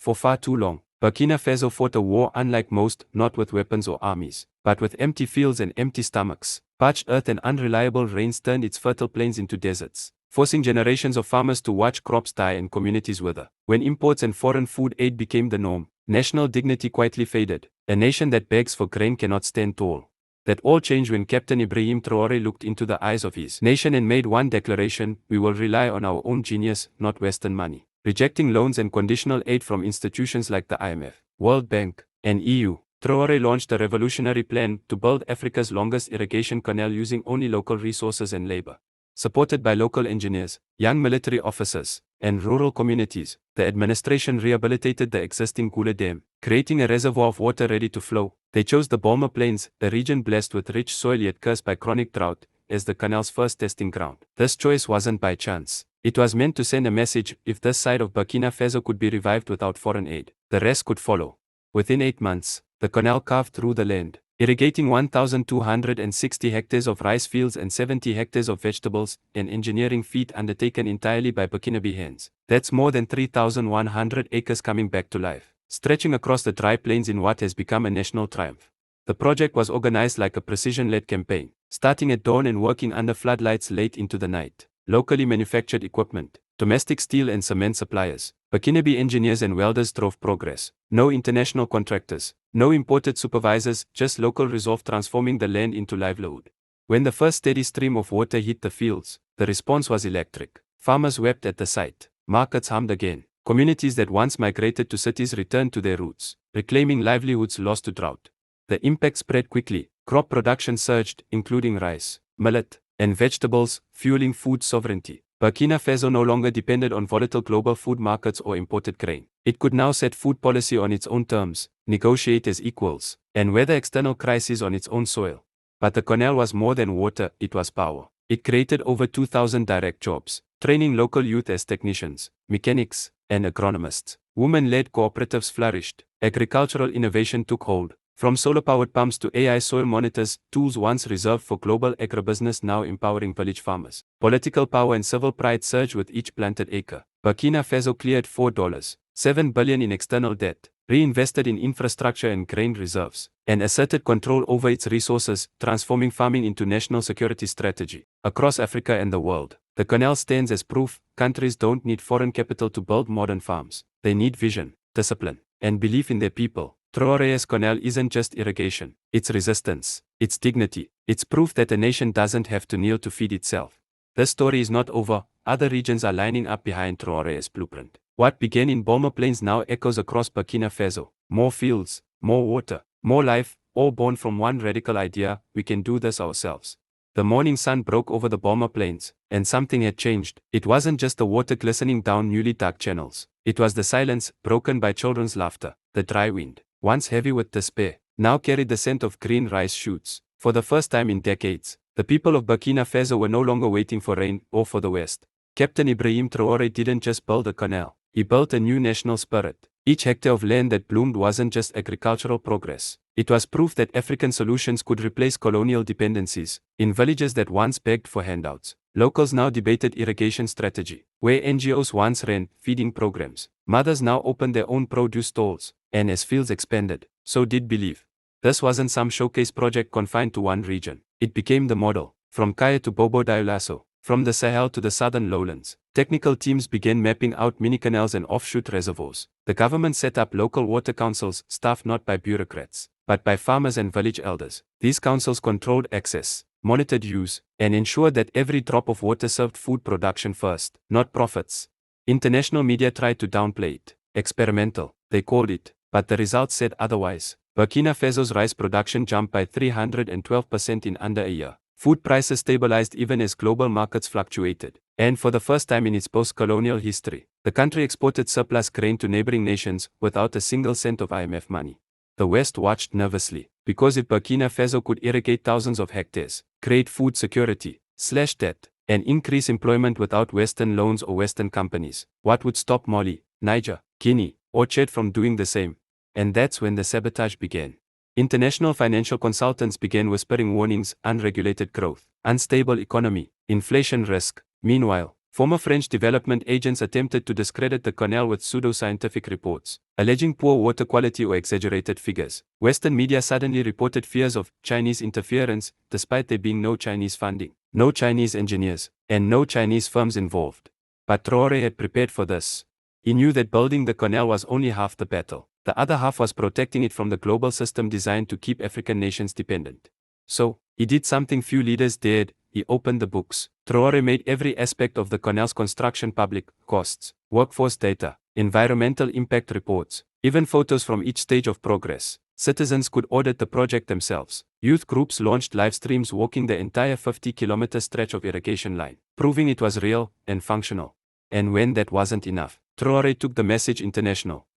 For far too long, Burkina Faso fought a war unlike most, not with weapons or armies, but with empty fields and empty stomachs. Parched earth and unreliable rains turned its fertile plains into deserts, forcing generations of farmers to watch crops die and communities wither. When imports and foreign food aid became the norm, national dignity quietly faded. A nation that begs for grain cannot stand tall. That all changed when Captain Ibrahim Traoré looked into the eyes of his nation and made one declaration: we will rely on our own genius, not Western money. Rejecting loans and conditional aid from institutions like the IMF, World Bank, and EU, Traoré launched a revolutionary plan to build Africa's longest irrigation canal using only local resources and labor. Supported by local engineers, young military officers, and rural communities, the administration rehabilitated the existing Gula Dam, creating a reservoir of water ready to flow. They chose the Bolma Plains, a region blessed with rich soil yet cursed by chronic drought, as the canal's first testing ground. This choice wasn't by chance. It was meant to send a message: if this side of Burkina Faso could be revived without foreign aid, the rest could follow. Within 8 months, the canal carved through the land, irrigating 1,260 hectares of rice fields and 70 hectares of vegetables, an engineering feat undertaken entirely by Burkinabe hands. That's more than 3,100 acres coming back to life, stretching across the dry plains in what has become a national triumph. The project was organized like a precision-led campaign, starting at dawn and working under floodlights late into the night. Locally manufactured equipment, domestic steel and cement suppliers, Burkinabe engineers and welders drove progress. No international contractors, no imported supervisors, just local resolve transforming the land into livelihood. When the first steady stream of water hit the fields, the response was electric. Farmers wept at the sight, markets hummed again. Communities that once migrated to cities returned to their roots, reclaiming livelihoods lost to drought. The impact spread quickly. Crop production surged, including rice, millet, and vegetables, fueling food sovereignty. Burkina Faso no longer depended on volatile global food markets or imported grain. It could now set food policy on its own terms, negotiate as equals, and weather external crises on its own soil. But the canal was more than water, it was power. It created over 2,000 direct jobs, training local youth as technicians, mechanics, and agronomists. Women-led cooperatives flourished. Agricultural innovation took hold. From solar-powered pumps to AI soil monitors, tools once reserved for global agribusiness now empowering village farmers. Political power and civil pride surged with each planted acre. Burkina Faso cleared $4.7 billion in external debt, reinvested in infrastructure and grain reserves, and asserted control over its resources, transforming farming into national security strategy. Across Africa and the world, the canal stands as proof: countries don't need foreign capital to build modern farms. They need vision, discipline, and belief in their people. Traoré's canal isn't just irrigation, it's resistance, it's dignity, it's proof that a nation doesn't have to kneel to feed itself. This story is not over. Other regions are lining up behind Traoré's blueprint. What began in Bolma Plains now echoes across Burkina Faso. More fields, more water, more life, all born from one radical idea: we can do this ourselves. The morning sun broke over the Bolma Plains, and something had changed. It wasn't just the water glistening down newly dug channels. It was the silence, broken by children's laughter. The dry wind, once heavy with despair, now carried the scent of green rice shoots. For the first time in decades, the people of Burkina Faso were no longer waiting for rain or for the West. Captain Ibrahim Traoré didn't just build a canal, he built a new national spirit. Each hectare of land that bloomed wasn't just agricultural progress. It was proof that African solutions could replace colonial dependencies. In villages that once begged for handouts, locals now debated irrigation strategy. Where NGOs once ran feeding programs, mothers now opened their own produce stalls. And as fields expanded, so did belief. This wasn't some showcase project confined to one region. It became the model. From Kaya to Bobo Dioulasso, from the Sahel to the southern lowlands, technical teams began mapping out mini-canals and offshoot reservoirs. The government set up local water councils, staffed not by bureaucrats, but by farmers and village elders. These councils controlled access, monitored use, and ensured that every drop of water served food production first, not profits. International media tried to downplay it. Experimental, they called it, but the results said otherwise. Burkina Faso's rice production jumped by 312% in under a year. Food prices stabilized even as global markets fluctuated. And for the first time in its post-colonial history, the country exported surplus grain to neighboring nations without a single cent of IMF money. The West watched nervously, because if Burkina Faso could irrigate thousands of hectares, create food security, slash debt, and increase employment without Western loans or Western companies, what would stop Mali, Niger, Guinea, or Chad from doing the same? And that's when the sabotage began. International financial consultants began whispering warnings: unregulated growth, unstable economy, inflation risk. Meanwhile, Former French development agents attempted to discredit the canal with pseudo-scientific reports, alleging poor water quality or exaggerated figures. Western media suddenly reported fears of Chinese interference, despite there being no Chinese funding, no Chinese engineers, and no Chinese firms involved. But Traoré had prepared for this. He knew that building the canal was only half the battle. The other half was protecting it from the global system designed to keep African nations dependent. So, he did something few leaders dared. He opened the books. Traoré made every aspect of the canal's construction public: costs, workforce data, environmental impact reports, even photos from each stage of progress. Citizens could audit the project themselves. Youth groups launched live streams walking the entire 50-kilometer stretch of irrigation line, proving it was real and functional. And when that wasn't enough, Traoré took the message international.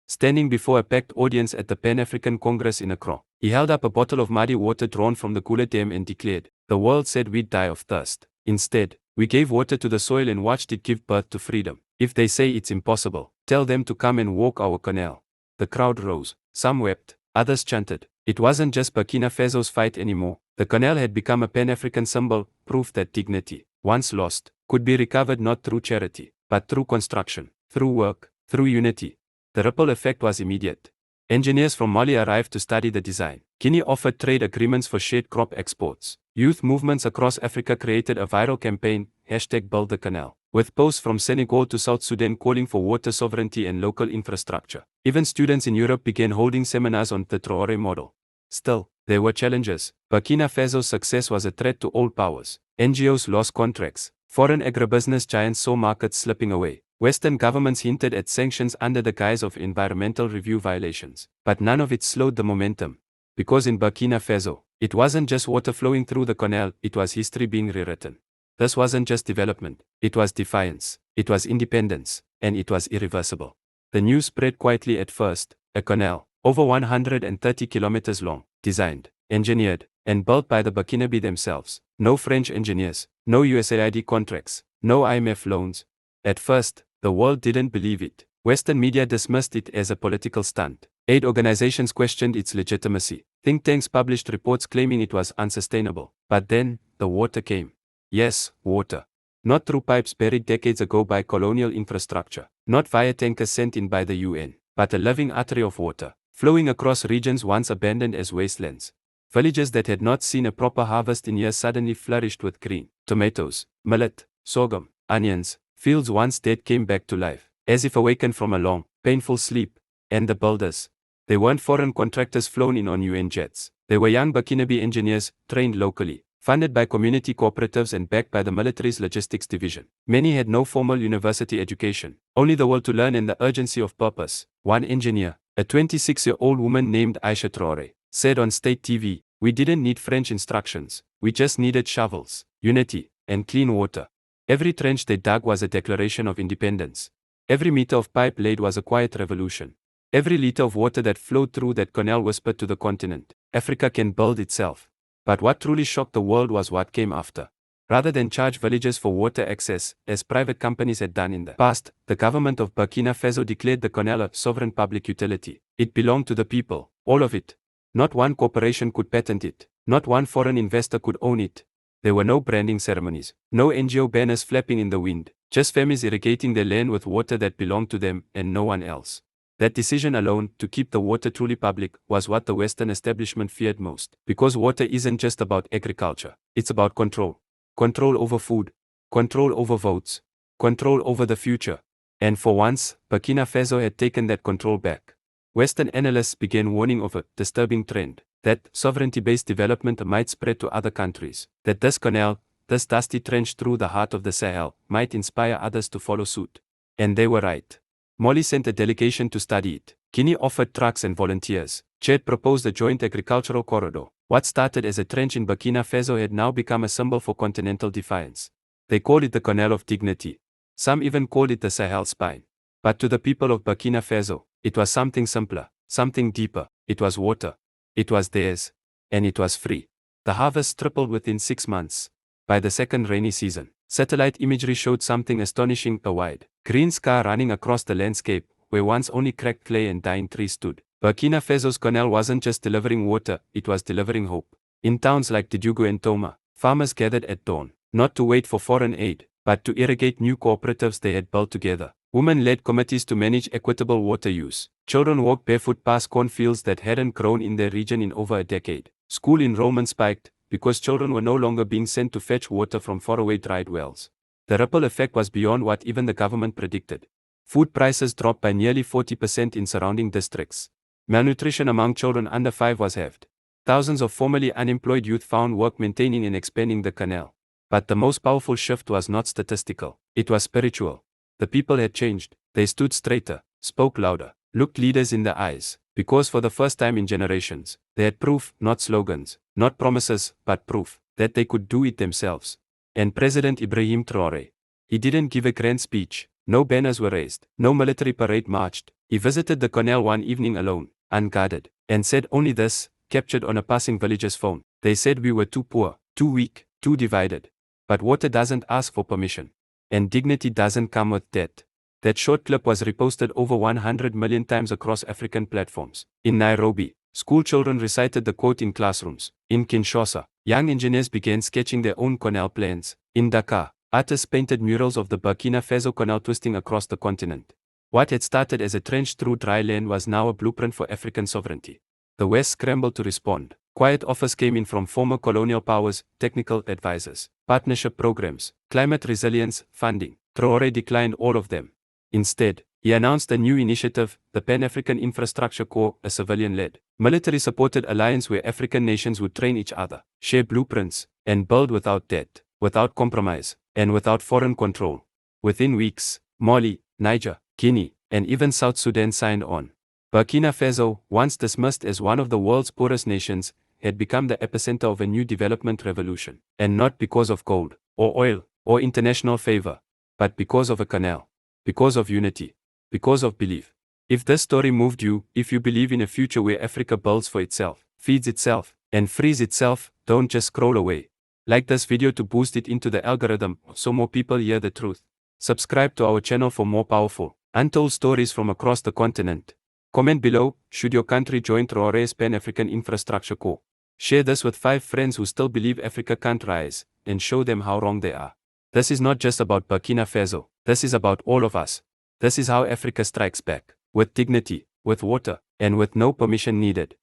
Standing before a packed audience at the Pan-African Congress in Accra, he held up a bottle of muddy water drawn from the Gula Dam and declared, "The world said we'd die of thirst. Instead, we gave water to the soil and watched it give birth to freedom. If they say it's impossible, tell them to come and walk our canal." The crowd rose. Some wept, others chanted. It wasn't just Burkina Faso's fight anymore. The canal had become a Pan-African symbol, proof that dignity, once lost, could be recovered not through charity, but through construction, through work, through unity. The ripple effect was immediate. Engineers from Mali arrived to study the design. Guinea offered trade agreements for shade crop exports. Youth movements across Africa created a viral campaign, #BuildTheCanal, with posts from Senegal to South Sudan calling for water sovereignty and local infrastructure. Even students in Europe began holding seminars on the Traoré model. Still, there were challenges. Burkina Faso's success was a threat to all powers. NGOs lost contracts. Foreign agribusiness giants saw markets slipping away. Western governments hinted at sanctions under the guise of environmental review violations. But none of it slowed the momentum. Because in Burkina Faso, it wasn't just water flowing through the canal, it was history being rewritten. This wasn't just development, it was defiance, it was independence, and it was irreversible. The news spread quietly at first. A canal, over 130 kilometers long, designed, engineered, and built by the Burkinabe themselves. No French engineers, no USAID contracts, no IMF loans. At first, the world didn't believe it. Western media dismissed it as a political stunt. Aid organizations questioned its legitimacy. Think tanks published reports claiming it was unsustainable. But then, the water came. Yes, water. Not through pipes buried decades ago by colonial infrastructure. Not via tankers sent in by the UN. But a living artery of water, flowing across regions once abandoned as wastelands. Villages that had not seen a proper harvest in years suddenly flourished with green tomatoes, millet, sorghum, onions. Fields once dead came back to life, as if awakened from a long, painful sleep. And the builders? They weren't foreign contractors flown in on UN jets. They were young Burkinabe engineers, trained locally, funded by community cooperatives and backed by the military's logistics division. Many had no formal university education, only the will to learn and the urgency of purpose. One engineer, a 26-year-old woman named Aisha Traoré, said on state TV, "We didn't need French instructions, we just needed shovels, unity, and clean water." Every trench they dug was a declaration of independence. Every meter of pipe laid was a quiet revolution. Every liter of water that flowed through that canal whispered to the continent, Africa can build itself. But what truly shocked the world was what came after. Rather than charge villages for water access, as private companies had done in the past, the government of Burkina Faso declared the canal a sovereign public utility. It belonged to the people, all of it. Not one corporation could patent it. Not one foreign investor could own it. There were no branding ceremonies, no NGO banners flapping in the wind, just families irrigating their land with water that belonged to them and no one else. That decision alone, to keep the water truly public, was what the Western establishment feared most. Because water isn't just about agriculture, it's about control. Control over food, control over votes, control over the future. And for once, Burkina Faso had taken that control back. Western analysts began warning of a disturbing trend, that sovereignty-based development might spread to other countries, that this canal, this dusty trench through the heart of the Sahel, might inspire others to follow suit. And they were right. Mali sent a delegation to study it. Guinea offered trucks and volunteers. Chad proposed a joint agricultural corridor. What started as a trench in Burkina Faso had now become a symbol for continental defiance. They called it the Canal of Dignity. Some even called it the Sahel Spine. But to the people of Burkina Faso, it was something simpler, something deeper. It was water. It was theirs. And it was free. The harvest tripled within 6 months. By the second rainy season, satellite imagery showed something astonishing: a wide, green scar running across the landscape, where once only cracked clay and dying trees stood. Burkina Faso's canal wasn't just delivering water, it was delivering hope. In towns like Tidjougou and Toma, farmers gathered at dawn, not to wait for foreign aid, but to irrigate new cooperatives they had built together. Women led committees to manage equitable water use. Children walked barefoot past cornfields that hadn't grown in their region in over a decade. School enrollment spiked because children were no longer being sent to fetch water from faraway dried wells. The ripple effect was beyond what even the government predicted. Food prices dropped by nearly 40% in surrounding districts. Malnutrition among children under 5 was halved. Thousands of formerly unemployed youth found work maintaining and expanding the canal. But the most powerful shift was not statistical, it was spiritual. The people had changed. They stood straighter, spoke louder, looked leaders in the eyes, because for the first time in generations, they had proof, not slogans, not promises, but proof, that they could do it themselves. And President Ibrahim Traoré, he didn't give a grand speech, no banners were raised, no military parade marched. He visited the canal one evening alone, unguarded, and said only this, captured on a passing villager's phone. They said we were too poor, too weak, too divided. But water doesn't ask for permission. And dignity doesn't come with debt. That short clip was reposted over 100 million times across African platforms. In Nairobi, school children recited the quote in classrooms. In Kinshasa, young engineers began sketching their own canal plans. In Dakar, artists painted murals of the Burkina Faso canal twisting across the continent. What had started as a trench through dry land was now a blueprint for African sovereignty. The West scrambled to respond. Quiet offers came in from former colonial powers, technical advisors, partnership programs, climate resilience funding. Traoré declined all of them. Instead, he announced a new initiative, the Pan-African Infrastructure Corps, a civilian-led, military-supported alliance where African nations would train each other, share blueprints, and build without debt, without compromise, and without foreign control. Within weeks, Mali, Niger, Guinea, and even South Sudan signed on. Burkina Faso, once dismissed as one of the world's poorest nations, had become the epicenter of a new development revolution, and not because of gold, or oil, or international favor, but because of a canal, because of unity, because of belief. If this story moved you, if you believe in a future where Africa builds for itself, feeds itself, and frees itself, don't just scroll away. Like this video to boost it into the algorithm so more people hear the truth. Subscribe to our channel for more powerful, untold stories from across the continent. Comment below, should your country join Traoré's Pan-African Infrastructure Corps? Share this with 5 friends who still believe Africa can't rise, and show them how wrong they are. This is not just about Burkina Faso, this is about all of us. This is how Africa strikes back, with dignity, with water, and with no permission needed.